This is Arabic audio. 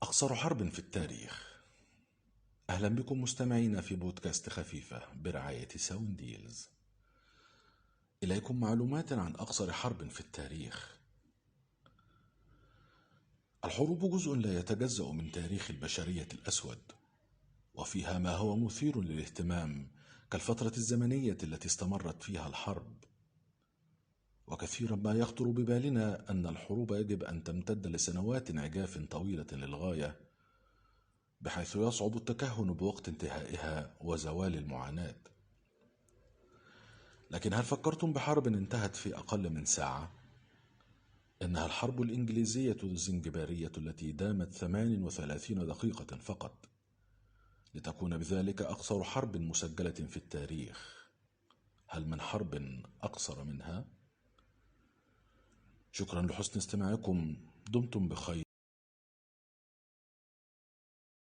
أقصر حرب في التاريخ. أهلا بكم مستمعينا في بودكاست خفيفة برعاية ساوند ديلز. إليكم معلومات عن أقصر حرب في التاريخ. الحروب جزء لا يتجزأ من تاريخ البشرية الأسود، وفيها ما هو مثير للاهتمام كالفترة الزمنية التي استمرت فيها الحرب. وكثيرا ما يخطر ببالنا أن الحروب يجب أن تمتد لسنوات عجاف طويلة للغاية، بحيث يصعب التكهن بوقت انتهائها وزوال المعاناة. لكن هل فكرتم بحرب انتهت في أقل من ساعة؟ إنها الحرب الإنجليزية الزنجبارية التي دامت 38 دقيقة فقط، لتكون بذلك أقصر حرب مسجلة في التاريخ. هل من حرب أقصر منها؟ شكرا لحسن استماعكم. دمتم بخير.